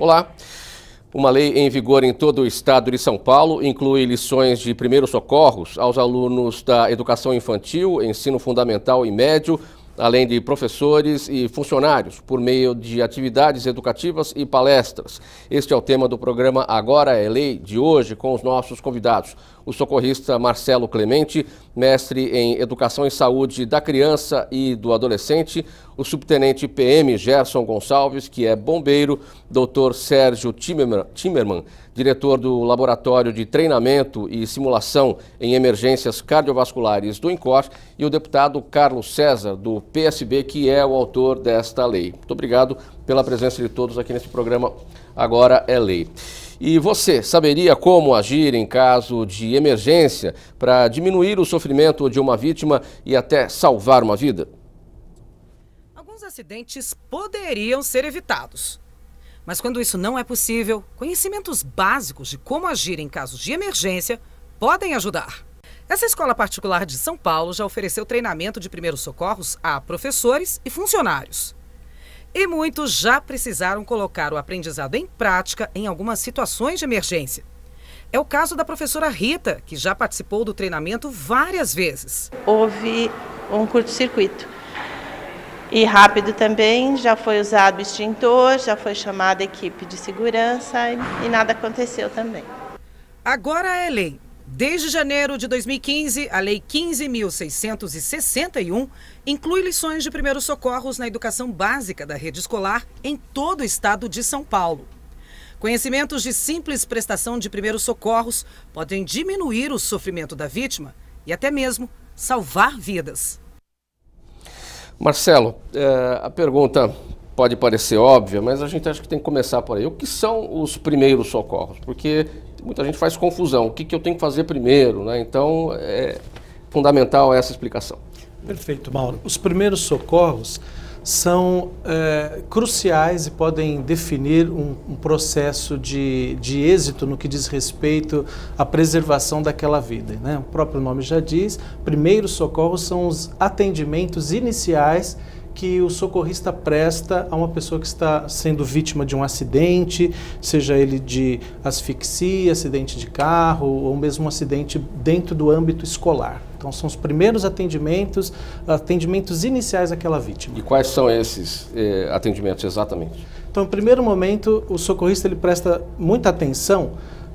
Olá! Uma lei em vigor em todo o estado de São Paulo inclui lições de primeiros socorros aos alunos da educação infantil, ensino fundamental e médio, além de professores e funcionários, por meio de atividades educativas e palestras. Este é o tema do programa Agora é Lei de hoje, com os nossos convidados. O socorrista Marcelo Clemente, mestre em Educação e Saúde da Criança e do Adolescente, o subtenente PM Gerson Gonçalves, que é bombeiro, doutor Sérgio Timerman, diretor do Laboratório de Treinamento e Simulação em Emergências Cardiovasculares do INCOR, e o deputado Carlos César, do PSB, que é o autor desta lei. Muito obrigado pela presença de todos aqui nesse programa Agora é Lei. E você saberia como agir em caso de emergência para diminuir o sofrimento de uma vítima e até salvar uma vida? Alguns acidentes poderiam ser evitados. Mas quando isso não é possível, conhecimentos básicos de como agir em casos de emergência podem ajudar. Essa escola particular de São Paulo já ofereceu treinamento de primeiros socorros a professores e funcionários. E muitos já precisaram colocar o aprendizado em prática em algumas situações de emergência. É o caso da professora Rita, que já participou do treinamento várias vezes. Houve um curto-circuito. E rápido também, já foi usado o extintor, já foi chamada a equipe de segurança e nada aconteceu também. Agora é lei. Desde janeiro de 2015, a Lei 15.661 inclui lições de primeiros socorros na educação básica da rede escolar em todo o estado de São Paulo. Conhecimentos de simples prestação de primeiros socorros podem diminuir o sofrimento da vítima e até mesmo salvar vidas. Marcelo, a pergunta pode parecer óbvia, mas a gente acha que tem que começar por aí. O que são os primeiros socorros? Porque muita gente faz confusão. O que eu tenho que fazer primeiro, né? Então, é fundamental essa explicação. Perfeito, Mauro. Os primeiros socorros são cruciais e podem definir um processo de êxito no que diz respeito à preservação daquela vida, né? O próprio nome já diz, primeiros socorros são os atendimentos iniciais que o socorrista presta a uma pessoa que está sendo vítima de um acidente, seja ele de asfixia, acidente de carro ou mesmo um acidente dentro do âmbito escolar. Então são os primeiros atendimentos iniciais daquela vítima. E quais são esses atendimentos exatamente? Então, no primeiro momento, o socorrista ele presta muita atenção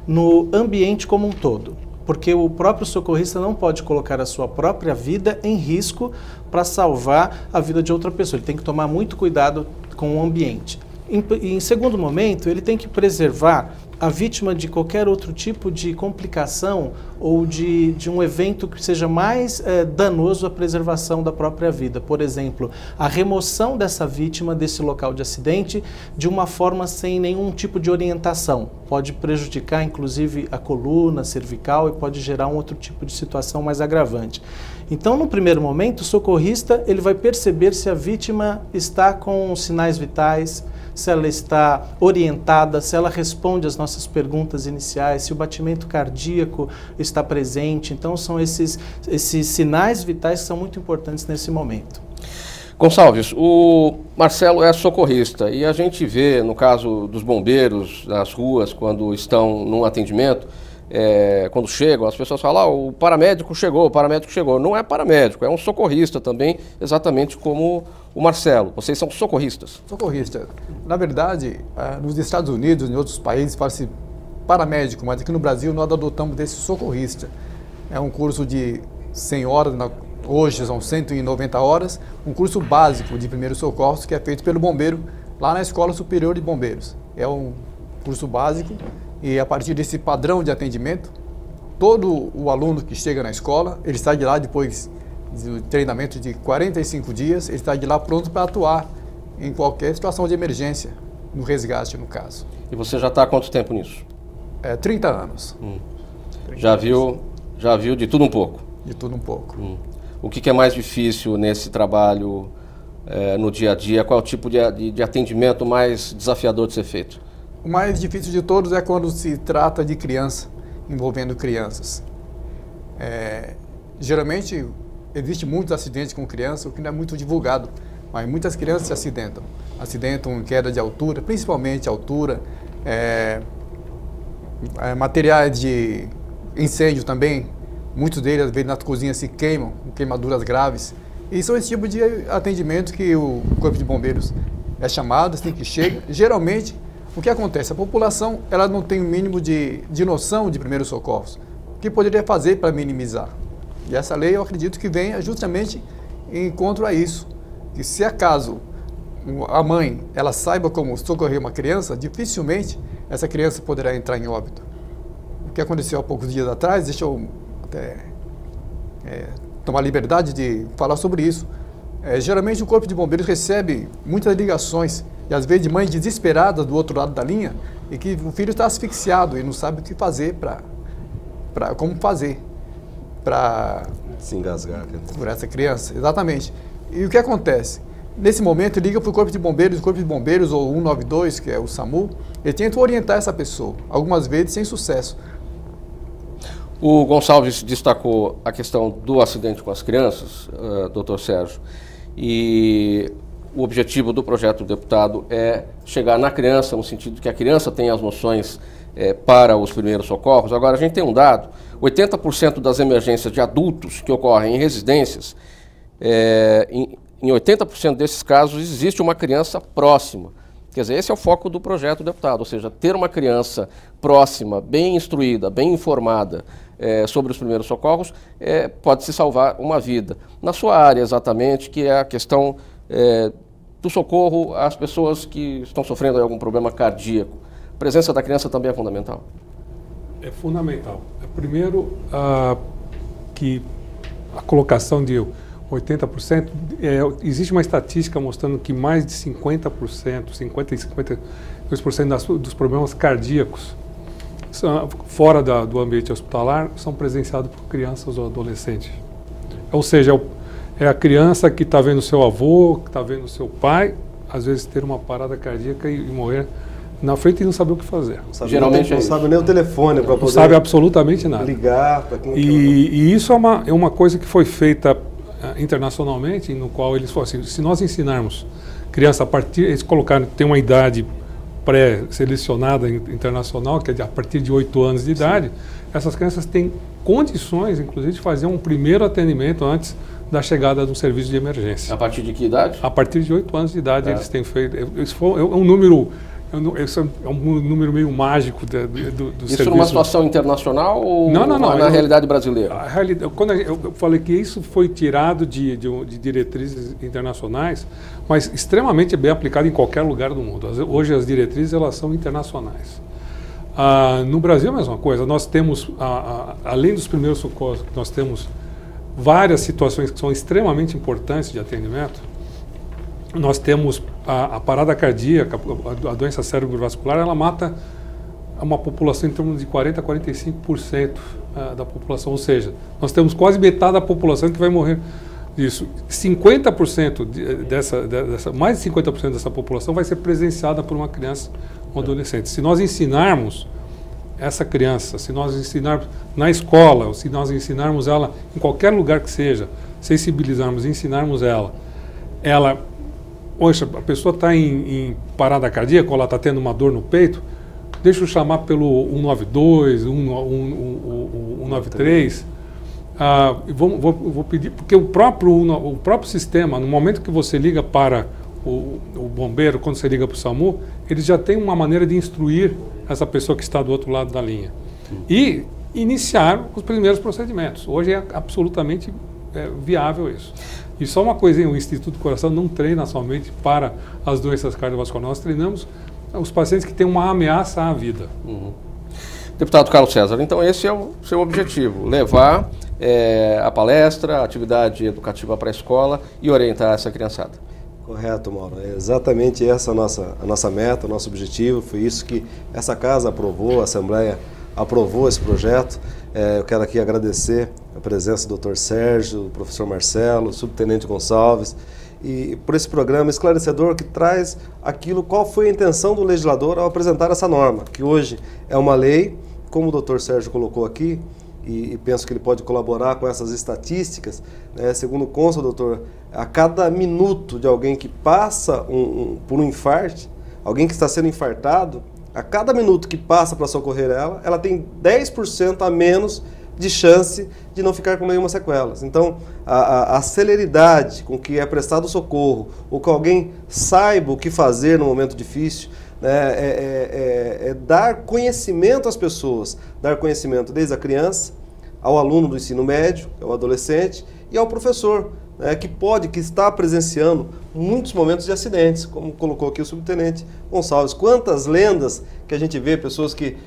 no ambiente como um todo, porque o próprio socorrista não pode colocar a sua própria vida em risco para salvar a vida de outra pessoa. Ele tem que tomar muito cuidado com o ambiente. Em segundo momento, ele tem que preservar a vítima de qualquer outro tipo de complicação ou de um evento que seja mais danoso à preservação da própria vida. Por exemplo, a remoção dessa vítima desse local de acidente de uma forma sem nenhum tipo de orientação. Pode prejudicar, inclusive, a coluna cervical e pode gerar um outro tipo de situação mais agravante. Então, no primeiro momento, o socorrista ele vai perceber se a vítima está com sinais vitais, se ela está orientada, se ela responde às nossas perguntas iniciais, se o batimento cardíaco está presente. Então, são esses sinais vitais que são muito importantes nesse momento. Gonçalves, o Marcelo é socorrista e a gente vê, no caso dos bombeiros, nas ruas, quando estão num atendimento, quando chegam, as pessoas falam, o paramédico chegou. Não é paramédico, é um socorrista também, exatamente como o Marcelo. Vocês são socorristas? Socorrista. Na verdade, nos Estados Unidos e em outros países fala-se paramédico, mas aqui no Brasil nós adotamos desse socorrista. É um curso de 100 horas, hoje são 190 horas, um curso básico de primeiros socorros que é feito pelo bombeiro lá na Escola Superior de Bombeiros. É um curso básico. E a partir desse padrão de atendimento, todo o aluno que chega na escola, ele sai de lá depois do treinamento de 45 dias, ele sai de lá pronto para atuar em qualquer situação de emergência, no resgate, no caso. E você já está há quanto tempo nisso? 30 anos. 30 já viu de tudo um pouco? De tudo um pouco. O que é mais difícil nesse trabalho no dia a dia? Qual é o tipo de atendimento mais desafiador de ser feito? O mais difícil de todos é quando se trata de criança, envolvendo crianças. Geralmente, existem muitos acidentes com criança, o que não é muito divulgado. mas muitas crianças se acidentam. Acidentam em queda de altura, principalmente altura, materiais de incêndio também, muitos deles às vezes nas cozinhas se queimam, com queimaduras graves. E são esse tipo de atendimento que o Corpo de Bombeiros é chamado, assim que chega. Geralmente, o que acontece? A população ela não tem o mínimo de noção de primeiros socorros. O que poderia fazer para minimizar? E essa lei, eu acredito que venha justamente em encontro a isso. Que se acaso a mãe ela saiba como socorrer uma criança, dificilmente essa criança poderá entrar em óbito. O que aconteceu há poucos dias atrás, deixa eu até tomar liberdade de falar sobre isso. Geralmente o Corpo de Bombeiros recebe muitas ligações, e às vezes de mães desesperadas do outro lado da linha, e que o filho está asfixiado e não sabe o que fazer como fazer para se engasgar por essa criança. Exatamente. E o que acontece? Nesse momento, liga para o Corpo de Bombeiros ou 192, que é o SAMU, e tenta orientar essa pessoa, algumas vezes sem sucesso. O Gonçalves destacou a questão do acidente com as crianças, doutor Sérgio, e o objetivo do projeto do deputado é chegar na criança, no sentido de que a criança tenha as noções para os primeiros socorros. Agora, a gente tem um dado, 80% das emergências de adultos que ocorrem em residências, em 80% desses casos existe uma criança próxima. Quer dizer, esse é o foco do projeto do deputado, ou seja, ter uma criança próxima, bem instruída, bem informada sobre os primeiros socorros, pode se salvar uma vida. Na sua área, exatamente, que é a questão do socorro às pessoas que estão sofrendo de algum problema cardíaco, a presença da criança também é fundamental? É fundamental. Primeiro, que a colocação de 80%, existe uma estatística mostrando que mais de 50%, 50% e 52% dos problemas cardíacos fora do ambiente hospitalar são presenciados por crianças ou adolescentes. Ou seja, é a criança que está vendo seu avô, que está vendo seu pai, às vezes ter uma parada cardíaca e morrer na frente e não saber o que fazer. Geralmente não sabe nem o telefone para poder... Não sabe absolutamente nada. Ligar para quem... E isso é uma coisa que foi feita internacionalmente, no qual eles falaram assim, se nós ensinarmos criança a partir, eles colocaram, tem uma idade pré-selecionada internacional, que é a partir de 8 anos de idade, essas crianças têm condições, inclusive, de fazer um primeiro atendimento antes da chegada de um serviço de emergência. A partir de que idade? A partir de 8 anos de idade eles têm feito, é um número... Esse é um número meio mágico do Isso serviço. numa situação internacional ou não, na realidade brasileira? Quando eu falei que isso foi tirado de diretrizes internacionais, mas extremamente bem aplicado em qualquer lugar do mundo. Hoje as diretrizes elas são internacionais. No Brasil é a mesma coisa. Nós temos, além dos primeiros socorros, nós temos várias situações que são extremamente importantes de atendimento. Nós temos a parada cardíaca, a doença cerebrovascular, ela mata uma população em torno de 40% a 45% da população, ou seja, nós temos quase metade da população que vai morrer disso. 50% mais de 50% dessa população vai ser presenciada por uma criança ou adolescente. Se nós ensinarmos essa criança, se nós ensinarmos na escola, ou se nós ensinarmos ela em qualquer lugar que seja, sensibilizarmos, ensinarmos ela, poxa, a pessoa está em parada cardíaca, ou ela está tendo uma dor no peito, deixa eu chamar pelo 192, 193, vou pedir, porque o próprio sistema, no momento que você liga para o bombeiro, quando você liga para o SAMU, eles já têm uma maneira de instruir essa pessoa que está do outro lado da linha. E iniciar os primeiros procedimentos. Hoje é absolutamente viável isso. E só uma coisinha, o Instituto do Coração não treina somente para as doenças cardiovasculares, nós treinamos os pacientes que têm uma ameaça à vida. Deputado Carlos César, então esse é o seu objetivo, levar a palestra, a atividade educativa para a escola e orientar essa criançada. Correto, Mauro. É exatamente essa a nossa meta, o nosso objetivo, foi isso que essa casa aprovou, a Assembleia aprovou esse projeto. Eu quero aqui agradecer a presença do Dr. Sérgio, do professor Marcelo, subtenente Gonçalves, e por esse programa esclarecedor que traz qual foi a intenção do legislador ao apresentar essa norma, que hoje é uma lei, como o Dr. Sérgio colocou aqui, e penso que ele pode colaborar com essas estatísticas, né? Segundo consta, doutor, a cada minuto de alguém que passa por um infarto, alguém que está sendo infartado, a cada minuto que passa para socorrer ela tem 10% a menos de chance de não ficar com nenhuma sequela. Então, a celeridade com que é prestado o socorro, ou que alguém saiba o que fazer no momento difícil, né, é dar conhecimento às pessoas, dar conhecimento desde a criança, ao aluno do ensino médio, ao adolescente e ao professor, né, que está presenciando muitos momentos de acidentes, como colocou aqui o subtenente Gonçalves. Quantas lendas que a gente vê, pessoas que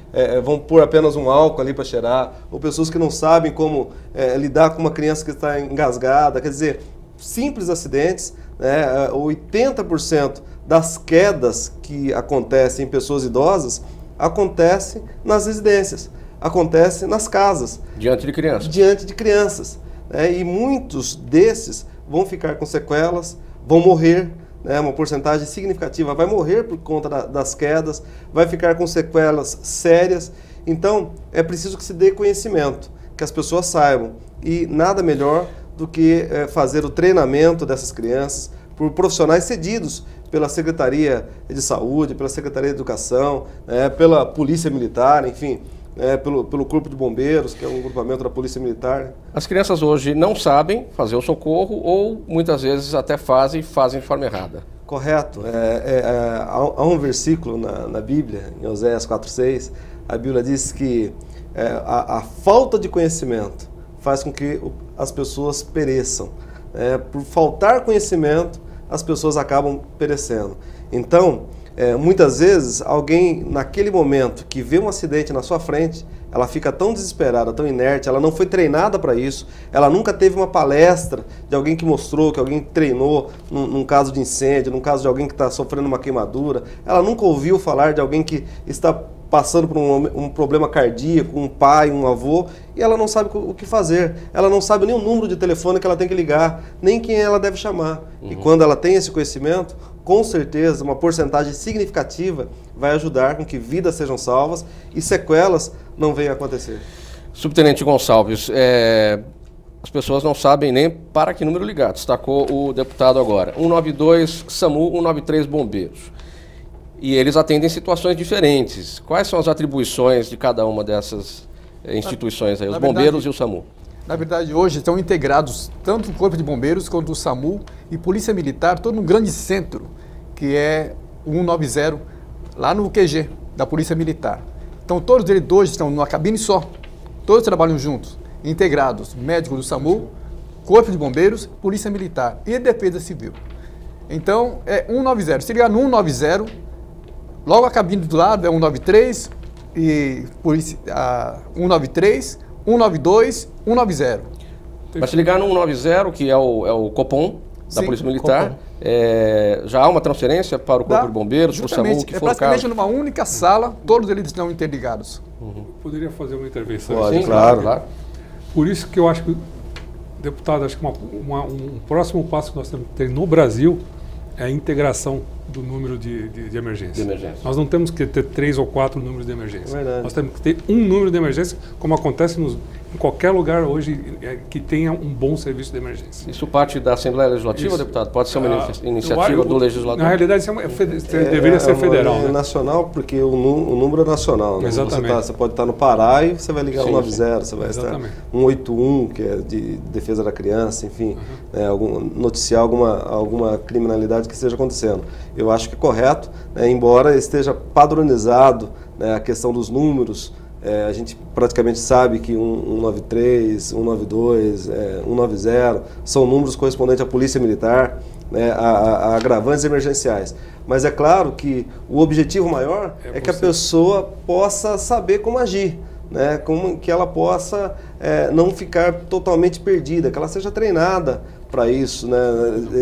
vão pôr apenas um álcool ali para cheirar, ou pessoas que não sabem como lidar com uma criança que está engasgada. Quer dizer, simples acidentes, né, 80% das quedas que acontecem em pessoas idosas acontecem nas residências, acontece nas casas. Diante de crianças. Diante de crianças. E muitos desses vão ficar com sequelas, vão morrer, né, uma porcentagem significativa vai morrer por conta das quedas, vai ficar com sequelas sérias. Então, é preciso que se dê conhecimento, que as pessoas saibam. E nada melhor do que fazer o treinamento dessas crianças por profissionais cedidos pela Secretaria de Saúde, pela Secretaria de Educação, pela Polícia Militar, enfim, pelo Corpo de Bombeiros, que é um grupamento da Polícia Militar. As crianças hoje não sabem fazer o socorro ou muitas vezes até fazem de forma errada. Correto. Há um versículo na Bíblia, em Oséias 4:6, a Bíblia diz que a falta de conhecimento faz com que as pessoas pereçam. Por faltar conhecimento, as pessoas acabam perecendo. Então, muitas vezes, alguém naquele momento que vê um acidente na sua frente, ela fica tão desesperada, tão inerte, ela não foi treinada para isso, ela nunca teve uma palestra de alguém que mostrou, que alguém treinou num caso de incêndio, num caso de alguém que está sofrendo uma queimadura, ela nunca ouviu falar de alguém que está passando por um problema cardíaco, um pai, um avô, e ela não sabe o que fazer, ela não sabe nem o número de telefone que ela tem que ligar, nem quem ela deve chamar. E quando ela tem esse conhecimento, com certeza, uma porcentagem significativa vai ajudar com que vidas sejam salvas e sequelas não venham a acontecer. Subtenente Gonçalves, as pessoas não sabem nem para que número ligar, destacou o deputado agora. 192 SAMU, 193 Bombeiros. E eles atendem situações diferentes. Quais são as atribuições de cada uma dessas instituições aí, os bombeiros e o SAMU? Na verdade, hoje estão integrados tanto o Corpo de Bombeiros quanto o SAMU e Polícia Militar, todo num grande centro, que é o 190, lá no QG da Polícia Militar. Então, todos eles hoje estão numa cabine só, todos trabalham juntos, integrados, médico do SAMU, Corpo de Bombeiros, Polícia Militar e Defesa Civil. Então, é 190. Se ligar no 190, logo a cabine do lado é 193, e polícia, 193, 192, 190. Mas se ligar no 190, que é o Copom da Polícia Militar, já há uma transferência para o Corpo de Bombeiros, para o SAMU, que for o caso? Praticamente numa única sala, todos eles estão interligados. Poderia fazer uma intervenção? Pode, claro. Por isso que eu acho que, deputado, acho que um próximo passo que nós temos que ter no Brasil é a integração do número de emergência. Nós não temos que ter 3 ou 4 números de emergência. Nós temos que ter um número de emergência, como acontece em qualquer lugar hoje que tenha um bom serviço de emergência. Isso parte da Assembleia Legislativa, deputado? Pode ser uma iniciativa do legislador? Na realidade, isso deveria ser federal. É nacional, porque o número é nacional. Né? Exatamente. Você pode estar no Pará e você vai ligar 190, você vai estar 181, que é de defesa da criança, enfim, noticiar alguma criminalidade que esteja acontecendo. Eu acho que é correto, embora esteja padronizado, a questão dos números. A gente praticamente sabe que 193, 192, 190 são números correspondentes à Polícia Militar, a agravantes emergenciais. Mas é claro que o objetivo maior é que a pessoa possa saber como agir, como que ela possa não ficar totalmente perdida, que ela seja treinada para isso.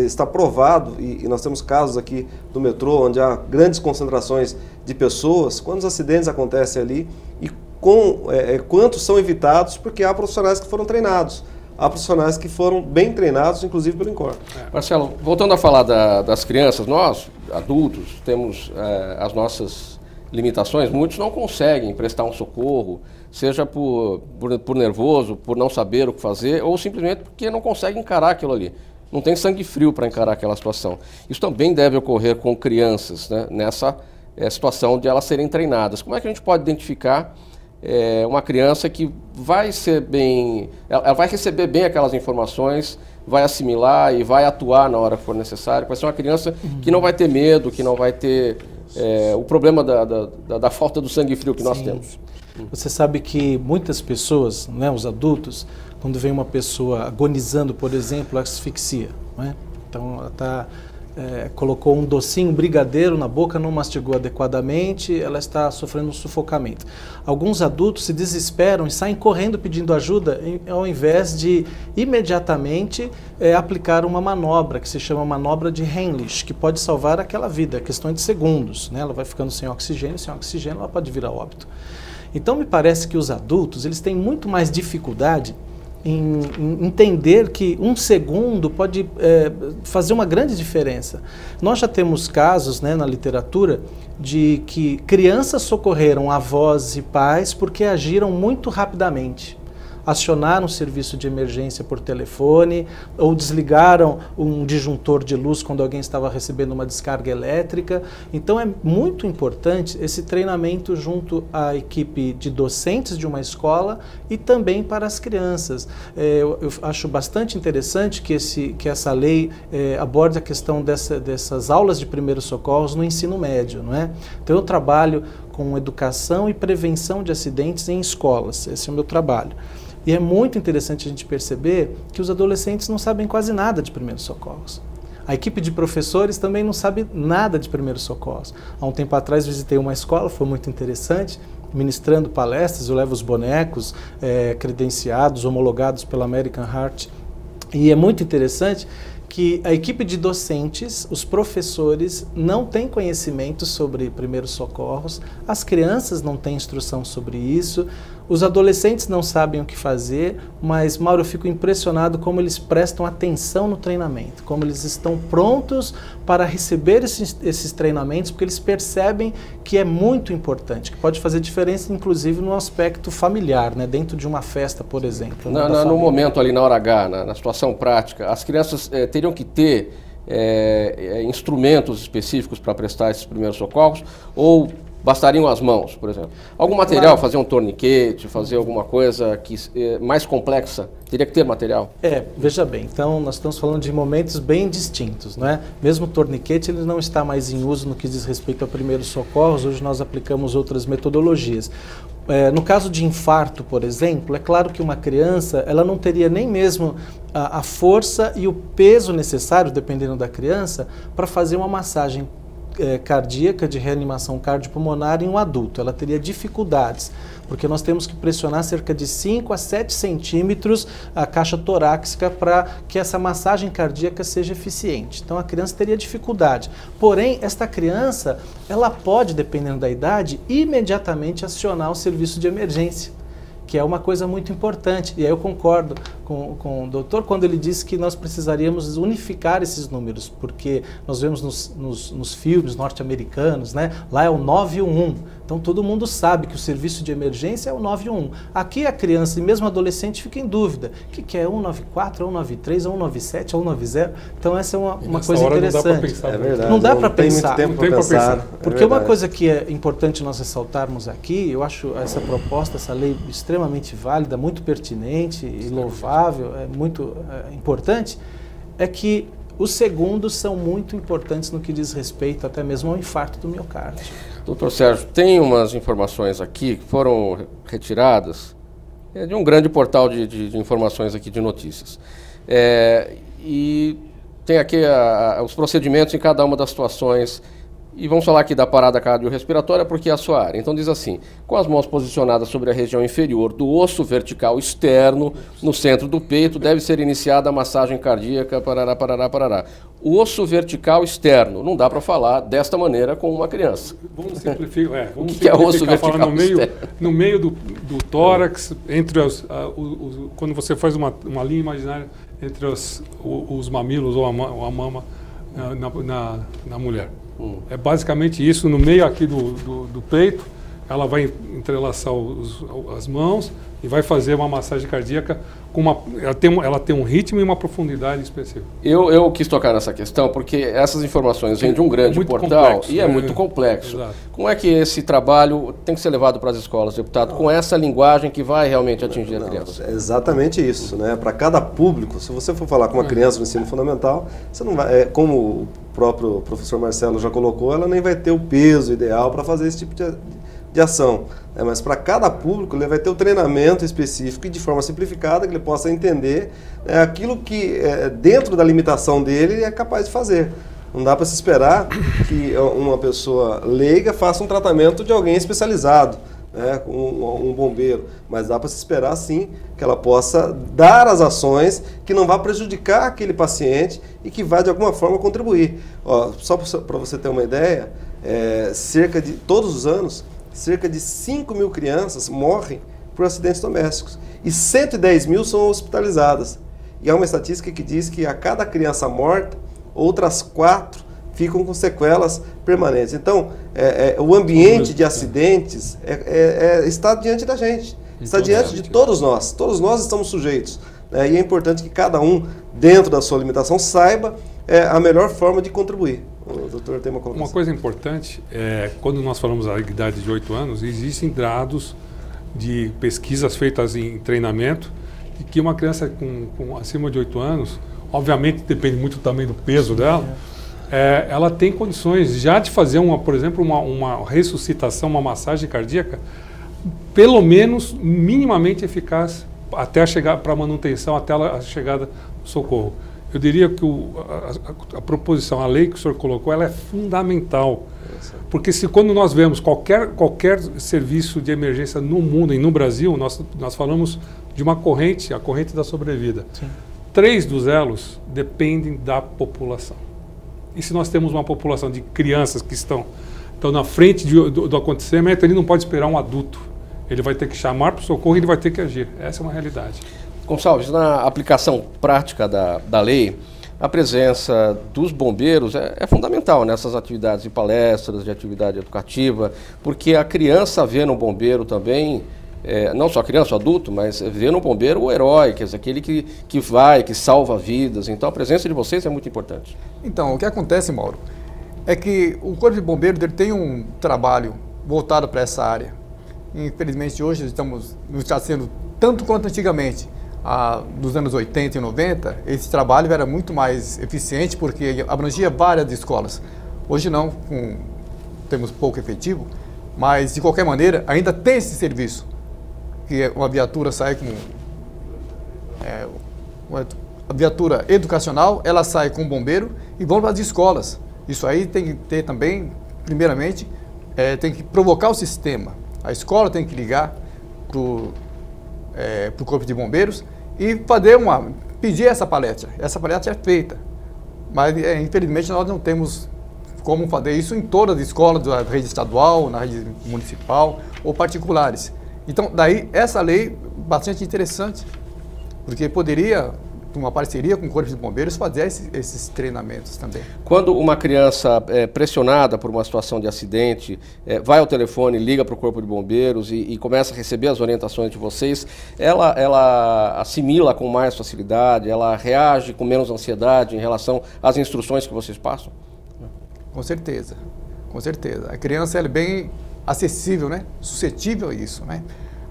Está provado, e nós temos casos aqui do metrô, onde há grandes concentrações de pessoas, quando os acidentes acontecem ali, e quantos são evitados, porque há profissionais que foram treinados, há profissionais que foram bem treinados, inclusive pelo INCOR. Marcelo, voltando a falar das crianças, nós, adultos, temos as nossas limitações, muitos não conseguem prestar um socorro, seja por nervoso, por não saber o que fazer, ou simplesmente porque não conseguem encarar aquilo ali. Não tem sangue frio para encarar aquela situação. Isso também deve ocorrer com crianças, né, nessa situação de elas serem treinadas. Como é que a gente pode identificar uma criança que vai ser bem, ela vai receber bem aquelas informações, vai assimilar e vai atuar na hora que for necessário? Vai ser uma criança que não vai ter medo, que não vai ter o problema da falta do sangue frio que nós temos. Você sabe que muitas pessoas, né, os adultos, quando vem uma pessoa agonizando, por exemplo, asfixia, né? Então ela colocou um docinho, um brigadeiro na boca, não mastigou adequadamente, ela está sofrendo um sufocamento. Alguns adultos se desesperam e saem correndo pedindo ajuda, ao invés de imediatamente aplicar uma manobra, que se chama manobra de Heimlich, que pode salvar aquela vida, questão de segundos, né? Ela vai ficando sem oxigênio ela pode vir a óbito. Então me parece que os adultos, eles têm muito mais dificuldade em entender que um segundo pode fazer uma grande diferença. Nós já temos casos, né, na literatura de que crianças socorreram avós e pais porque agiram muito rapidamente. Acionaram o serviço de emergência por telefone ou desligaram um disjuntor de luz quando alguém estava recebendo uma descarga elétrica. Então é muito importante esse treinamento junto à equipe de docentes de uma escola e também para as crianças. Eu acho bastante interessante que essa lei aborde a questão dessas aulas de primeiros socorros no ensino médio, não é? Então eu trabalho com educação e prevenção de acidentes em escolas, esse é o meu trabalho. E é muito interessante a gente perceber que os adolescentes não sabem quase nada de primeiros socorros. A equipe de professores também não sabe nada de primeiros socorros. Há um tempo atrás visitei uma escola, foi muito interessante, ministrando palestras, eu levo os bonecos credenciados, homologados pela American Heart. E é muito interessante que a equipe de docentes, os professores, não têm conhecimento sobre primeiros socorros, as crianças não têm instrução sobre isso, os adolescentes não sabem o que fazer, mas, Mauro, eu fico impressionado como eles prestam atenção no treinamento, como eles estão prontos para receber esses treinamentos, porque eles percebem que é muito importante, que pode fazer diferença, inclusive, no aspecto familiar, né? Dentro de uma festa, por exemplo. No momento ali, na hora H, na situação prática, as crianças teriam que ter instrumentos específicos para prestar esses primeiros socorros, ou bastariam as mãos, por exemplo? Algum material, fazer um torniquete, fazer alguma coisa mais complexa, teria que ter material? Veja bem, então nós estamos falando de momentos bem distintos, né? Mesmo o torniquete, ele não está mais em uso no que diz respeito a primeiros socorros, hoje nós aplicamos outras metodologias. No caso de infarto, por exemplo, é claro que uma criança, ela não teria nem mesmo a força e o peso necessário, dependendo da criança, para fazer uma massagem cardíaca de reanimação cardiopulmonar em um adulto. Ela teria dificuldades, porque nós temos que pressionar cerca de 5 a 7 centímetros a caixa torácica para que essa massagem cardíaca seja eficiente. Então a criança teria dificuldade. Porém, esta criança, ela pode, dependendo da idade, imediatamente acionar o serviço de emergência, que é uma coisa muito importante. E aí eu concordo com o doutor quando ele disse que nós precisaríamos unificar esses números, porque nós vemos nos filmes norte-americanos, né? Lá é o 911. Então todo mundo sabe que o serviço de emergência é o 911. Aqui a criança e mesmo o adolescente fica em dúvida. O que é 194, 193, 197, 190? Então essa é uma coisa interessante. É verdade. Não dá para pensar. Não tem muito tempo para pensar. Porque uma coisa que é importante nós ressaltarmos aqui, eu acho essa proposta, essa lei extremamente válida, muito pertinente e louvável, é muito importante, é que os segundos são muito importantes no que diz respeito até mesmo ao infarto do miocárdio. Doutor Sérgio, tem umas informações aqui que foram retiradas de um grande portal de informações aqui de notícias. E tem aqui os procedimentos em cada uma das situações. E vamos falar aqui da parada cardiorrespiratória porque é a sua área. Então diz assim: com as mãos posicionadas sobre a região inferior do osso vertical externo, no centro do peito, deve ser iniciada a massagem cardíaca, parará, parará, parará. O osso vertical externo, não dá para falar desta maneira com uma criança. Vamos simplificar. O que é osso vertical externo? No meio do tórax, entre quando você faz uma linha imaginária entre os mamilos ou a mama, na mulher. É basicamente isso, no meio aqui do peito, ela vai entrelaçar as mãos e vai fazer uma massagem cardíaca com ela tem um ritmo e uma profundidade específica. Eu quis tocar nessa questão porque essas informações vêm de um grande portal complexo, e é muito complexo. Exato. Como é que esse trabalho tem que ser levado para as escolas, deputado, com essa linguagem que vai realmente atingir a criança? É exatamente isso, né? Para cada público, se você for falar com uma criança no ensino fundamental, você não vai, como o próprio professor Marcelo já colocou, ela nem vai ter o peso ideal para fazer esse tipo de ação. Mas para cada público ele vai ter o treinamento específico e de forma simplificada que ele possa entender aquilo que dentro da limitação dele ele é capaz de fazer. Não dá para se esperar que uma pessoa leiga faça um tratamento de alguém especializado, com um bombeiro, mas dá para se esperar sim que ela possa dar as ações que não vá prejudicar aquele paciente e que vá de alguma forma contribuir. Só para você ter uma ideia, todos os anos, cerca de 5 mil crianças morrem por acidentes domésticos e 110 mil são hospitalizadas. E há uma estatística que diz que a cada criança morta, outras 4 ficam com sequelas permanentes. Então, o ambiente de acidentes está diante da gente, está diante de todos nós estamos sujeitos. E é importante que cada um, dentro da sua limitação, saiba a melhor forma de contribuir. O doutor tem uma colocação. Uma coisa importante, quando nós falamos da idade de 8 anos, existem dados de pesquisas feitas em treinamento, e que uma criança com acima de 8 anos, obviamente depende muito também do peso dela, ela tem condições já de fazer, por exemplo, uma ressuscitação, uma massagem cardíaca, pelo menos minimamente eficaz, até chegar para a manutenção, até a chegada do socorro. Eu diria que a proposição, a lei que o senhor colocou, ela é fundamental. Porque quando nós vemos qualquer serviço de emergência no mundo e no Brasil, nós falamos de uma corrente, a corrente da sobrevida. Sim. 3 dos elos dependem da população. E se nós temos uma população de crianças que estão na frente do acontecimento, ele não pode esperar um adulto. Ele vai ter que chamar para o socorro e ele vai ter que agir. Essa é uma realidade. Gonçalves, na aplicação prática da lei, a presença dos bombeiros é fundamental nessas atividades de palestras, de atividade educativa, porque a criança vê no bombeiro também, não só a criança, o adulto, mas vê no bombeiro o herói, quer dizer, aquele que salva vidas. Então a presença de vocês é muito importante. Então, o que acontece, Mauro, é que o Corpo de Bombeiros ele tem um trabalho voltado para essa área. Infelizmente hoje não está sendo tanto quanto antigamente. Nos anos 80 e 90, esse trabalho era muito mais eficiente porque abrangia várias escolas. Hoje não, temos pouco efetivo, mas de qualquer maneira ainda tem esse serviço, que uma viatura sai com... a viatura educacional, ela sai com o bombeiro e vão para as escolas. Isso aí tem que ter também, primeiramente, tem que provocar o sistema. A escola tem que ligar para o Corpo de Bombeiros e pedir essa palestra. Essa palestra é feita, mas infelizmente nós não temos como fazer isso em todas as escolas da rede estadual, na rede municipal ou particulares. Então, daí essa lei bastante interessante, porque poderia, uma parceria com o Corpo de Bombeiros, fazer esses treinamentos também. Quando uma criança é pressionada por uma situação de acidente, vai ao telefone, liga para o Corpo de Bombeiros e começa a receber as orientações de vocês, ela assimila com mais facilidade, ela reage com menos ansiedade em relação às instruções que vocês passam? Com certeza, com certeza. A criança é bem acessível, suscetível a isso,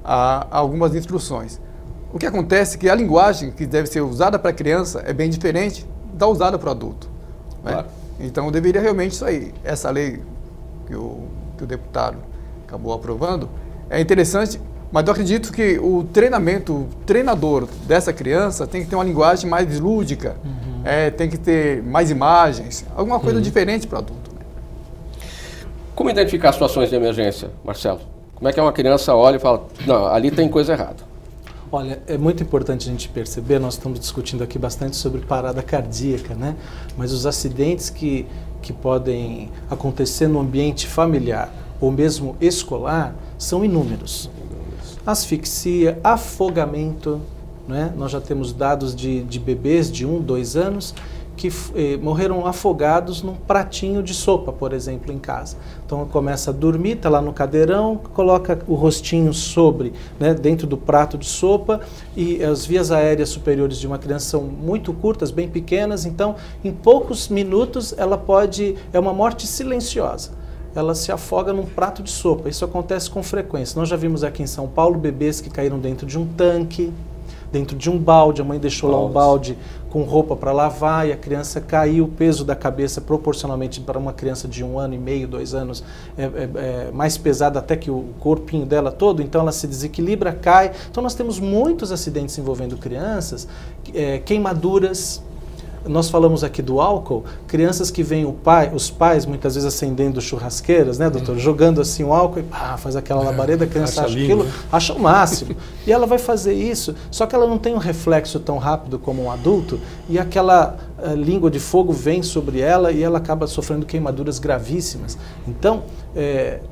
a algumas instruções. O que acontece é que a linguagem que deve ser usada para a criança é bem diferente da usada para o adulto. Claro. Então, deveria realmente isso aí. Essa lei que o deputado acabou aprovando é interessante, mas eu acredito que o treinador dessa criança tem que ter uma linguagem mais lúdica, tem que ter mais imagens, alguma coisa diferente para o adulto. Como identificar situações de emergência, Marcelo? Como é que uma criança olha e fala, não, ali tem coisa errada? Olha, é muito importante a gente perceber, nós estamos discutindo aqui bastante sobre parada cardíaca, mas os acidentes que podem acontecer no ambiente familiar ou mesmo escolar são inúmeros. Asfixia, afogamento, nós já temos dados de bebês de 1, 2 anos que morreram afogados num pratinho de sopa, por exemplo, em casa. Então começa a dormir, está lá no cadeirão, coloca o rostinho sobre, né, dentro do prato de sopa, e as vias aéreas superiores de uma criança são muito curtas, bem pequenas, então em poucos minutos ela é uma morte silenciosa. Ela se afoga num prato de sopa. Isso acontece com frequência. Nós já vimos aqui em São Paulo bebês que caíram dentro de um tanque, dentro de um balde, a mãe deixou lá um balde com roupa para lavar e a criança caiu, o peso da cabeça proporcionalmente para uma criança de 1 ano e meio, 2 anos, é mais pesada até que o corpinho dela todo, então ela se desequilibra, cai. Então nós temos muitos acidentes envolvendo crianças, queimaduras. Nós falamos aqui do álcool, crianças que veem os pais muitas vezes acendendo churrasqueiras, né, doutor? Jogando assim o álcool e faz aquela labareda, a criança acha aquilo, acha o máximo. E ela vai fazer isso, só que ela não tem um reflexo tão rápido como um adulto e aquela língua de fogo vem sobre ela e ela acaba sofrendo queimaduras gravíssimas. Então,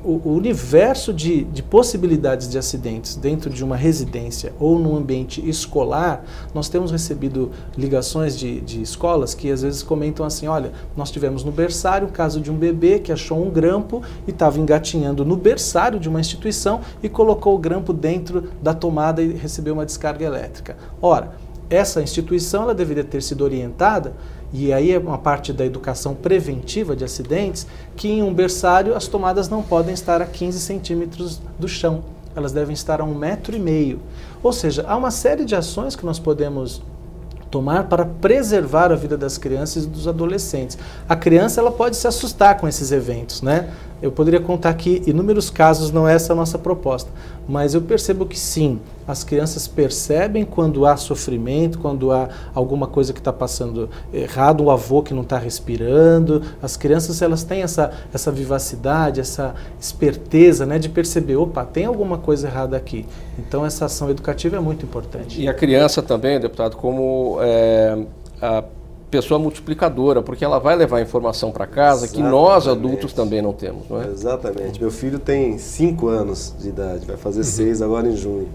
o universo de possibilidades de acidentes dentro de uma residência ou num ambiente escolar, nós temos recebido ligações de escolas que às vezes comentam assim, olha, nós tivemos no berçário o caso de um bebê que achou um grampo e estava engatinhando no berçário de uma instituição e colocou o grampo dentro da tomada e recebeu uma descarga elétrica. Ora, essa instituição ela deveria ter sido orientada, e aí é uma parte da educação preventiva de acidentes, que em um berçário as tomadas não podem estar a 15 centímetros do chão, elas devem estar a 1,5 metro. Ou seja, há uma série de ações que nós podemos tomar para preservar a vida das crianças e dos adolescentes. A criança ela pode se assustar com esses eventos, né? Eu poderia contar aqui inúmeros casos, não é essa a nossa proposta, mas eu percebo que sim, as crianças percebem quando há sofrimento, quando há alguma coisa que está passando errado, o avô que não está respirando. As crianças elas têm essa vivacidade, essa esperteza, né, de perceber, opa, tem alguma coisa errada aqui. Então essa ação educativa é muito importante. E a criança também, deputado, como a pessoa multiplicadora, porque ela vai levar informação para casa. Exatamente. Que nós adultos também não temos, não é? Exatamente. Meu filho tem 5 anos de idade, vai fazer 6 agora em junho.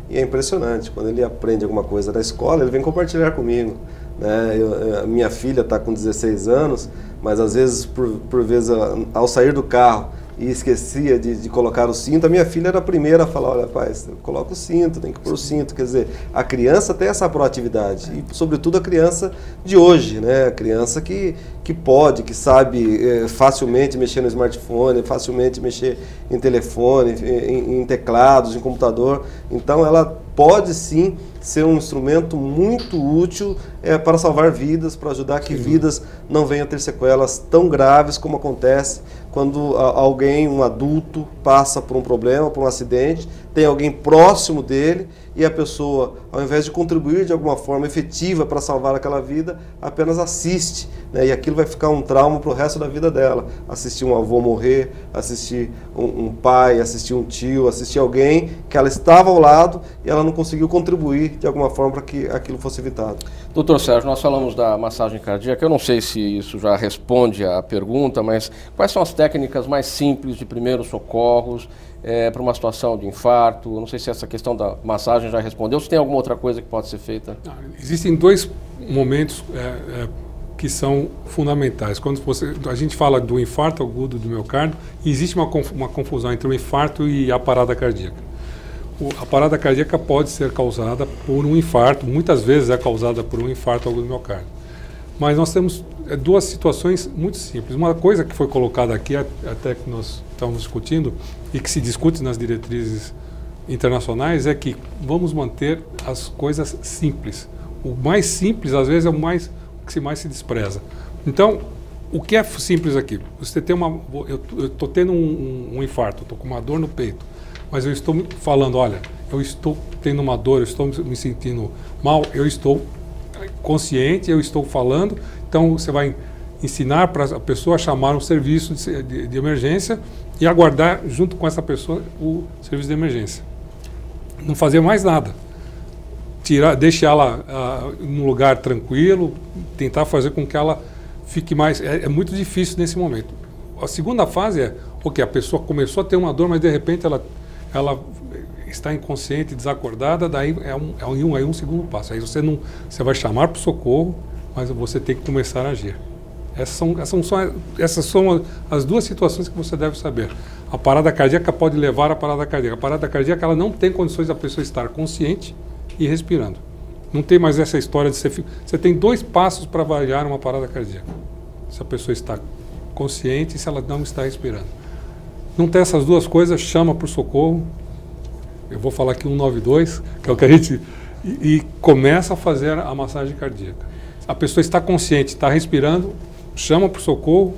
E é impressionante, quando ele aprende alguma coisa na escola, ele vem compartilhar comigo. Né? Minha filha está com 16 anos, mas às vezes, por vezes, ao sair do carro e esquecia de colocar o cinto, a minha filha era a primeira a falar, olha, pai, coloca o cinto, tem que pôr o cinto. Quer dizer, a criança tem essa proatividade, e sobretudo a criança de hoje, né? A criança que pode, que sabe facilmente mexer no smartphone, facilmente mexer em telefone, em teclados, em computador. Então ela pode sim ser um instrumento muito útil para salvar vidas, para ajudar que vidas não venham a ter sequelas tão graves como acontece quando alguém, um adulto, passa por um problema, por um acidente, tem alguém próximo dele e a pessoa, ao invés de contribuir de alguma forma efetiva para salvar aquela vida, apenas assiste, né? E aquilo vai ficar um trauma para o resto da vida dela. Assistir um avô morrer, assistir um pai, assistir um tio, assistir alguém que ela estava ao lado e ela não conseguiu contribuir de alguma forma para que aquilo fosse evitado. Doutor Sérgio, nós falamos da massagem cardíaca, eu não sei se isso já responde à pergunta, mas quais são as técnicas mais simples de primeiros socorros para uma situação de infarto? Eu não sei se essa questão da massagem já respondeu, se tem alguma outra coisa que pode ser feita. Existem 2 momentos que são fundamentais. Quando a gente fala do infarto agudo do miocárdio, existe uma confusão entre o infarto e a parada cardíaca. A parada cardíaca pode ser causada por um infarto, muitas vezes é causada por um infarto agudo do miocárdio. Mas nós temos 2 situações muito simples. Uma coisa que foi colocada aqui, até que nós estamos discutindo, e que se discute nas diretrizes internacionais, é que vamos manter as coisas simples. O mais simples, às vezes, é o que mais se despreza. Então, o que é simples aqui? Você tem eu estou tendo um infarto, estou com uma dor no peito, mas eu estou falando, olha, eu estou tendo uma dor, eu estou me sentindo mal, eu estou consciente, eu estou falando. Então você vai ensinar para a pessoa a chamar um serviço de emergência e aguardar junto com essa pessoa o serviço de emergência. Não fazer mais nada. Deixar ela num lugar tranquilo, tentar fazer com que ela fique mais... É muito difícil nesse momento. A segunda fase é, ok, a pessoa começou a ter uma dor, mas de repente ela está inconsciente, desacordada, daí é um segundo passo. Aí você vai chamar para o socorro, mas você tem que começar a agir. Essas são as duas situações que você deve saber. A parada cardíaca pode levar à parada cardíaca. A parada cardíaca, ela não tem condições da pessoa estar consciente e respirando. Não tem mais essa história de você tem 2 passos para variar uma parada cardíaca. Se a pessoa está consciente e se ela não está respirando. Não tem essas duas coisas, chama por socorro. Eu vou falar aqui 192, que é o que a gente... E começa a fazer a massagem cardíaca. A pessoa está consciente, está respirando, chama por socorro,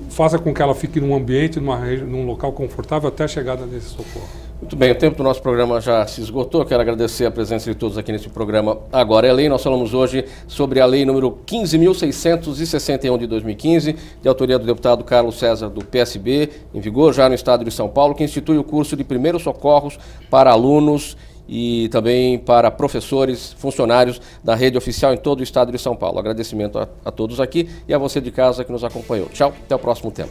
faça com que ela fique num ambiente, num local confortável até a chegada desse socorro. Muito bem, o tempo do nosso programa já se esgotou. Quero agradecer a presença de todos aqui nesse programa Agora é Lei. Nós falamos hoje sobre a lei número 15.661 de 2015, de autoria do deputado Carlos César, do PSB, em vigor já no estado de São Paulo, que institui o curso de primeiros socorros para alunos e também para professores, funcionários da rede oficial em todo o estado de São Paulo. Agradecimento a todos aqui e a você de casa que nos acompanhou. Tchau, até o próximo tema.